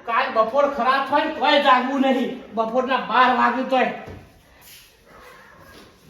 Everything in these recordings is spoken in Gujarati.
કાલ બપોર ખરાબ થાય તોય જાગવું નહીં. બપોરના 12 વાગ્યું તોય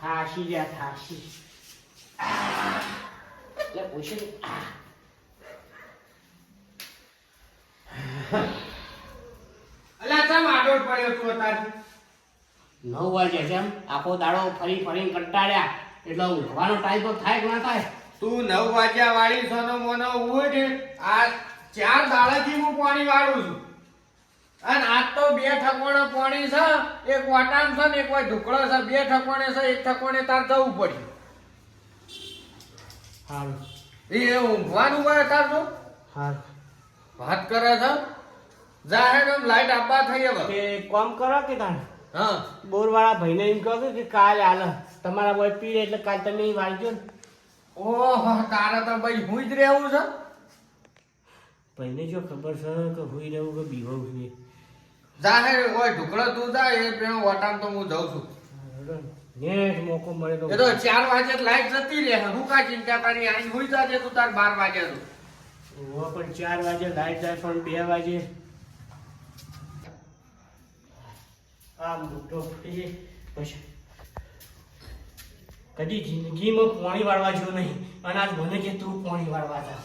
થાશી ગયા થાશી. અલા ચમ આડોડ પડ્યો તું તારી 9 વાગે જેમ આખો દાડો ફરી ફરીને કંટાળ્યા એટલે ઊંઘવાનો ટાઈમ તો થાય કે ના થાય. તું 9 વાગ્યા વાળી સોનો મોનો ઉઠ. આ 4 દાડાથી હું પાણી વાળું છું અને આજ તો 2 ઠકોણે પાણી છે. એક વાટામ છે ને એક વાર ઢુકળો છે. 2 ઠકોણે છે, એક ઠકોણે તાર જવું પડ્યું. હારું એ ઊંઘવાનું હોય તાર તો હારું વાત કરે છે. જાહેર લાઈટ આપવા થઈ હવે કે કામ કરો કે તાણ હા બોરવાળા ભાઈને એમ કહો કે કાલે હાલ તમારા બોય પીરે એટલે કાલ તમે વાળજો ને. ઓહો તારે તો ભાઈ હું જ રહેવું છે. ભાઈને જો ખબર છે કે હુઈ રહેવું કે બીવું છે. જાહેર હોય ઢુકળો તું જા એ પેલો વાટામ તો હું જાઉં છું. નેટ મોકો મળે તો એ તો 4 વાગે લાઈટ જતી રહે. હું કા ચિંતા કરી આઈ હુઈ જાજે તું તાર 12 વાગે તું. ઓ પણ 4 વાગે લાઈટ જાય પણ 2 વાગે આ મોટો ફૂટી પછી કદી જિંદગીમાં પાણી વાળવા જો નહીં અને આજ મને કે તું પાણી વાળવા જા.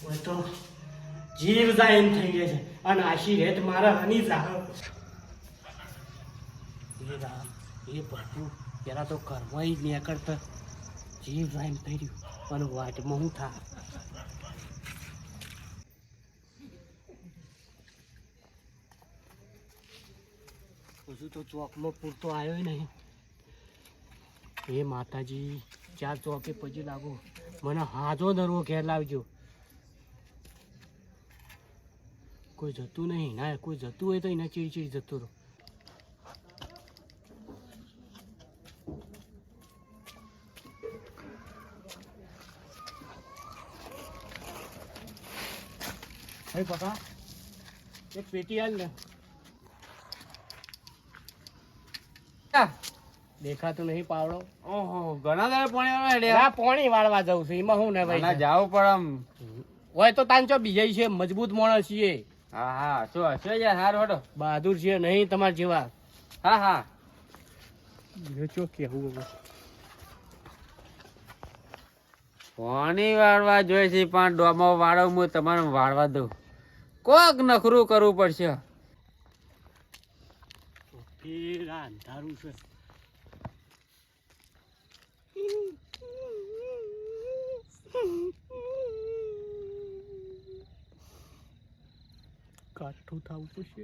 હું તો જીવ જાય એમ થઈ ગયા છે અને આશી રેત મારા હની રાહ એ ભરતું પેલા તો ઘરમાં જ નીકળતા જીવ જાય એમ થઈ રહ્યું અને વાટમાં હું થા. હજુ તો ચોકમાં પૂરતો આવ્યો નહીં. એ માતાજી 4 ચોકે પછી લાગો મને હાજો દરવો ઘેર લાવજો. કોઈ જતું નહીં ના કોઈ જતું હોય તો એના ચીડ જતું રહો. અરે પપ્પા એક પેટી હાલ ને. દેખાતું નહીં પાવડો. ઓહો ઘણા દાડા પાણી વાળવા આ પાણી વાળવા જવું છે એમાં શું ને ભાઈ જાવ પણ આમ હોય તો તાંચો બીજા છે મજબૂત માણસ છીએ. હા હા શું હશે યાર હાર હડો બહાદુર છે નહીં તમારા જેવા. હા હા ચો કેવું હવે પાણી વાળવા જોઈએ છે પણ ડોમો વાળો હું તમારે વાળવા દઉં. કોક નખરું કરવું પડશે. અંધારું છે. કાઠું થવું પડશે.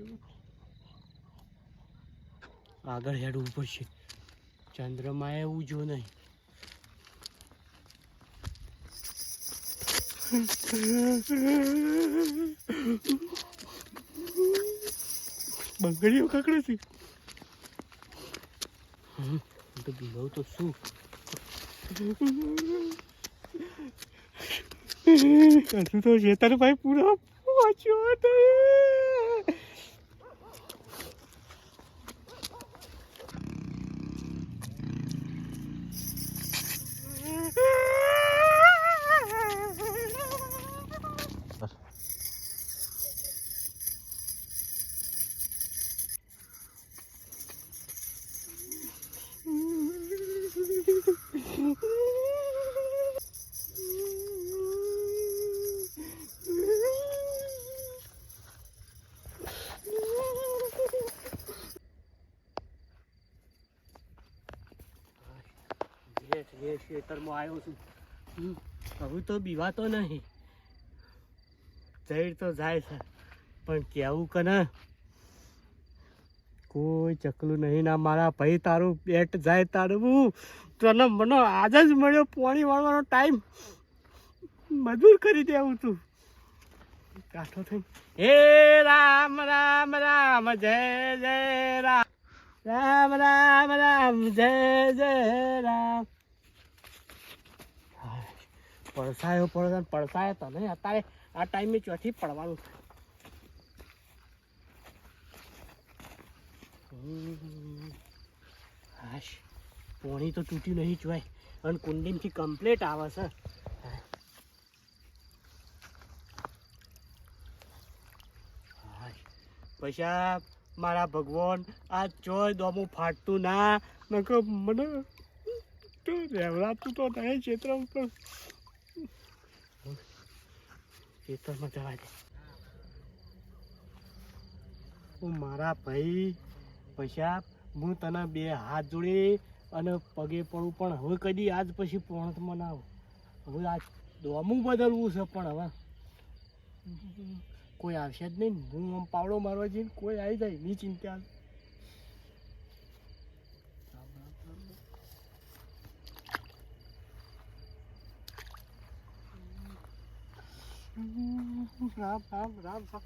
આગળ હેડવું પડશે. ચંદ્રમાં એવું જો નહીં. બંગડીઓ કાકડે છે. તો બીવો તો શું હજુ તો શેતરભાઈ પૂરો વાંચ્યો હતો. ખેતરમાં આવ્યો છું. હવે તો બીવાતો નહીં. જઈ તો જાય છે પણ કેવું કે ને કોઈ ચકલું નહીં. ના મારા ભાઈ તારું પેટ જાય તારું તને મને આજ જ મળ્યો પાણી વાળવાનો ટાઈમ. મજબૂર કરી દેવું તું કાઠો થઈ. હે રામ રામ રામ જય જય રામ રામ રામ રામ જય જય રામ. પડસાયો પડે પડસાયો તને અત્યારે આ ટાઈમે ચોથી પડવાનું હાશ પોણી તો તૂટ્યું નહીં જોય અને કુંડીમાંથી કમ્પ્લીટ આવે છે પૈસા મારા ભગવાન આ ચોય દોમું ફાટતું ના નકો મને તો રહેવડાતું તો નહીં ક્ષેત્રમાં પણ ક્ષેત્રમાં જવા દે હું મારા ભાઈ પૈસા હું તને બે હાથ જોડી અને પગે પડું પણ હવે કદી આજ પછી પોણત મનાવું હવે આજ દોમું બદલવું છે પણ હવે કોઈ આવશે જ નહીં હું આમ પાવડો મારવા જઈને કોઈ આવી જાય ની ચિંતા રામ રામ રામ રામ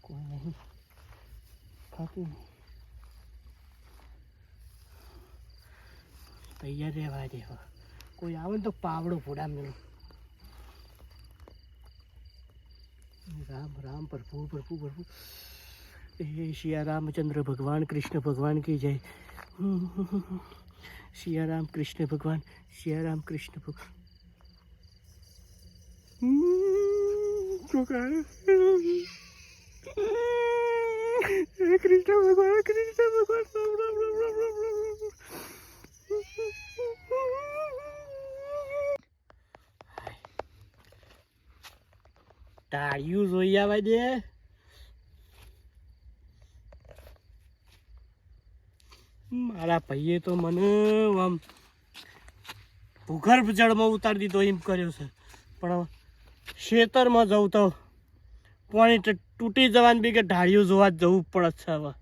કોઈ નહીં ખાતું તૈયાર રહેવા દેવા કોઈ આવે ને તો પાવડો ફોડા મેળો રામ રામ પ્રભુ પ્રભુ પ્રભુ એ સિયા રામચંદ્ર ભગવાન કૃષ્ણ ભગવાન की जय सिया राम कृष्ण भगवान सिया राम कृष्ण भगवान कृष्ण भगवान कृष्ण भगवान राम राम राम राम राम राम તાળિયું જોઈ આવે દે મારા ભાઈએ તો મને આમ ભૂગર્ભ જળમાં ઉતારી દીધો એમ કર્યો છે પણ ખેતરમાં જવું તો પાણી તૂટી જવાનું બી કે ઢાળિયું જોવા જવું પડે છે હવે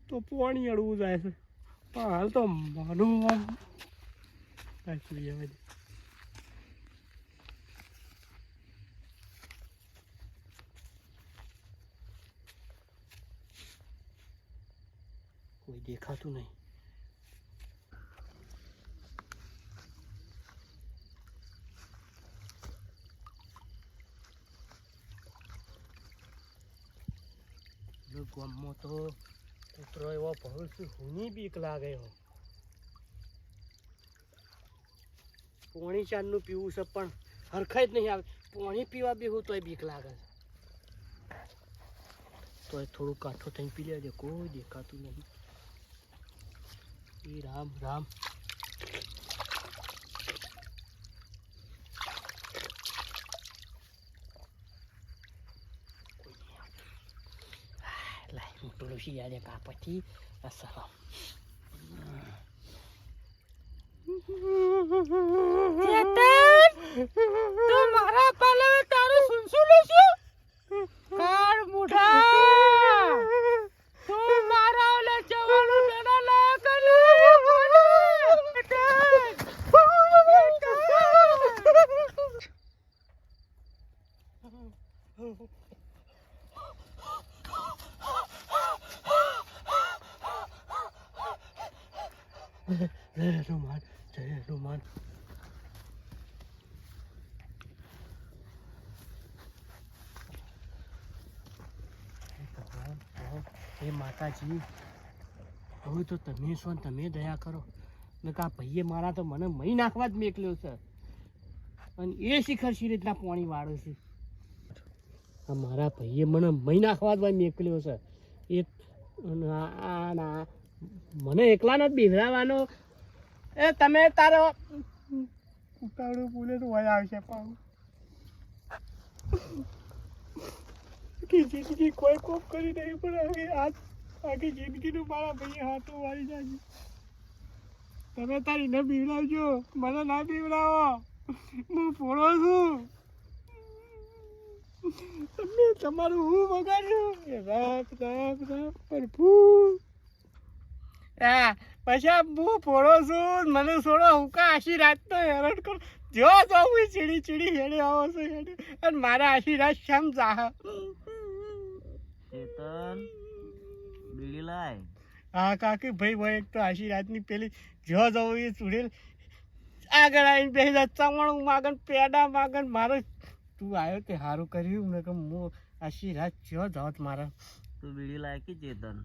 તો પાણી અડવું જાય છે પણ હાલ તો માનું આમ જોઈ આવે દે કોઈ દેખાતું નહીં ગામમાં તો કૂતરો એવો ભરું છે હુની બીક લાગે હો પાણી ચાંદનું પીવું છે પણ હરખાઈ જ નહીં આવે પાણી પીવા બી હું તોય બીક લાગે તો થોડું કાઠો થઈને પી લેજે કોઈ દેખાતું નહીં એ રામ રામ લાય હું તુલસી યાદ કાપથી અસલામ તો મારા પાલવે તારું સુનસું લેશું કાર મુઢા તું મારા ઓલે જવાનું બેડા લા જય હનુમાન જય હનુમાન હે માતાજી હવે તો તમે છો ને તમે દયા કરો ને કા ભાઈએ મારા તો મને મહી નાખવા જ મેકલ્યો છે અને એ શિખર શી રીતના પાણી વાળે છે આ મારા ભાઈએ મને મહી નાખવા જ મેકલ્યો છે એ મને એકલાનો જ બિવડાવવાનો એ તમે તારો ઉતાવળું બોલે તો વય આવશે પાછું જિંદગી કોઈ કોપ કરી નહીં પણ આખી જિંદગીનું મારા ભાઈએ હાથો વાળી જાય તમે તારી ન બીવડાવજો મને ના બીવડાવો હું ફોડો છું તમે તમારું હું બગાડ્યું એ રામ રામ રામ પ્રભુ. હા પછી હું ફોડો છું મને છોડો હું કા આશી રાત તો હેરાન કરું જો હું ચીડી ચીડી હેડે આવો છો હેડે અને મારા આશી રાત શેમ ચાહ. ચેતન બીડી લાય. હા કાકી ભાઈ ભાઈ એક તો આશી રાતની પેલી જો જવું એ ચૂડેલ આગળ આવીને બેસી જાય ચમણ માગન પેડા માગન મારો તું આવ્યો તે સારું કર્યું ને કે હું આશી રાત જો જાત મારા. તું બીડી લાય કે ચેતન.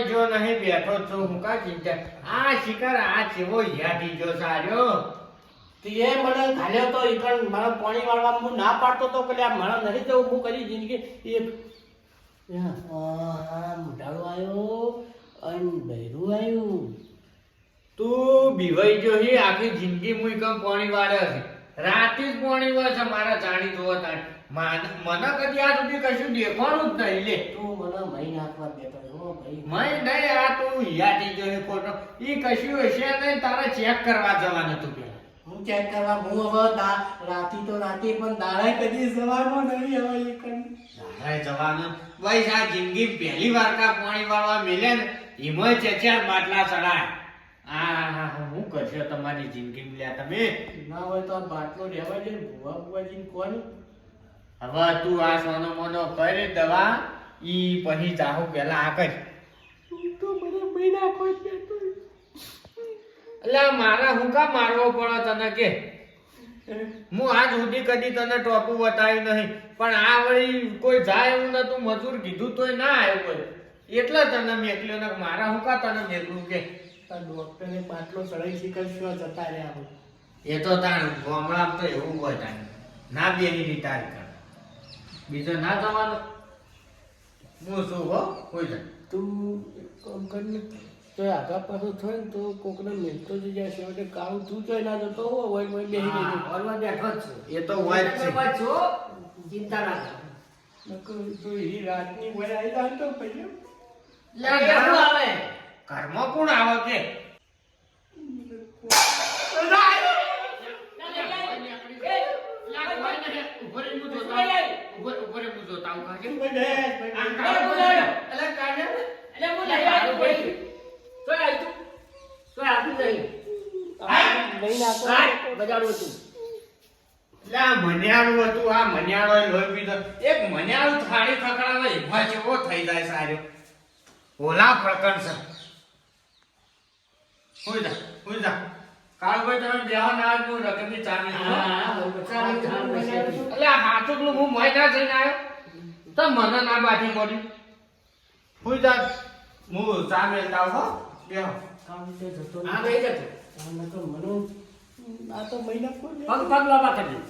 જો નહીં બેઠો છું હું કા ચિંતા આ શિકાર આ ચેવો યાદી જો સાર્યો તે મને ઘાલ્યો તો ઈ પણ મારા પાણી વાળવા હું ના પાડતો તો કે આ મારા નહીં જવું હું કરી જિંદગી એ મોઢાળો આવ્યો અને બહેરું આવ્યું. તું બીવાઈ જો હી આખી જિંદગી મુઈ કમ પાણી વાળે છે રાતે જ પાણી વાળે છે મારા જાણી જોવો તાણ મને કદી આ સુધી કશું દેખવાનું જ નહીં લે તું મને મહી નાખવા બેઠો હો ભાઈ. મય નહીં આ તું યાદી જો હી ખોટો ઈ કશું હશે નહીં તારે ચેક કરવા જવાનું તું પેલા. હું ચેક કરવા હું હવે રાતી તો રાતે પણ દાડા કદી સવારનો નહીં હવે એ કઈ તારે જવાનું બસ આ જિંદગી પહેલી વાર કા પાણી વાળવા મિલે ને એમાં ચાર બાટલા ચડાય. આ હું કરશો તમારી જિંદગી લ્યા તમે ના હોય તો આ બાટલો રહેવા દે ભુવા ભુવાજી કોણ. હવે તું આ સોનો મોનો કરે દવા ઈ પછી જાહુ પેલા આ કર. તો મને મહી નાખો બેઠો. એટલે મારા હું કા મારવો પડે તને કે હું આજ સુધી કદી તને ટોપું બતાવ્યું નહીં પણ આ વળી કોઈ જાય એવું નતું મજૂર કીધું તોય ના આવ્યો કોઈ એટલે તને મેકલ્યો ને મારા હું કા તને મેકલું કે ડોક્ટરે બાટલો ચડાઈ શીખવશો જતા રહ્યા હવે. એ તો તાણ ગામડામાં તો એવું હોય તાણ ના બેની રીતાર કર બીજો ના જવાનું હું શું હો કોઈ જાય તું કામ કર ને તો આગા પાછો થાય ને તો કોકને મિલતો જ જાય છે એટલે કાળું તું જોઈ ના જતો હોય હોય બેસી રહેજો. હોલમાં બેઠો જ છું એ તો હોય જ છે ચિંતા ના કર. નકર તો એ રાતની વય આવી જાય તો પછી આવે ઘરમાં કોણ આવે કે મન્યાળું હતું આ મન્યાળો લોહી પીધો એક મન્યાળું થાળી ખકડાવે એમાં કેવો થઈ જાય સારો ઓલા પ્રકરણ છે. હોઈ જા કાળભાઈ તમે બેહો ના આજ હું રકમની ચાવી એટલે આ હાથુકનું હું મહિના જઈને આવ્યો તો મને ના બાથી પડ્યું. હોઈ જા હું ચા મેલતા હો બેહો. કામ તો જતો હા નહીં જતો કામ તો મને આ તો મહિના પગ પગ લાંબા કરી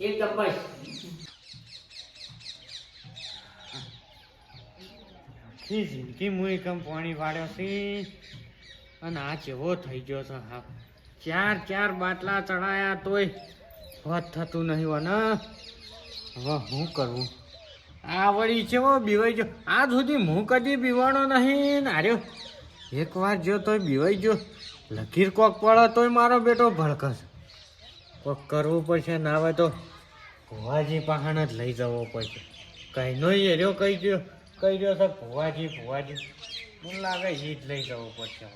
એક ડબ્બા જિંદગી મુઈ કમ પાણી વાળ્યો છે અને આ જેવો થઈ ગયો છે હા ચાર બાટલા ચડાયા તોય હોત થતું નહીં ને હવે હું કરવું. આ વળી છે બીવાઈ ગયો આજ સુધી હું કદી બીવાનો નહીં ને આર્યો એકવાર જો તોય બીવાઈ ગયો લકીર કોક પડે તોય મારો બેટો ભડકસ કોક કરવું પડશે ના હોય તો ભુવાજી પહાણ જ લઈ જવો પડશે. કઈ નો એર્યો કહી રહ્યો છે ભુવાજી મને લાગે એ જ લઈ જવો પડશે.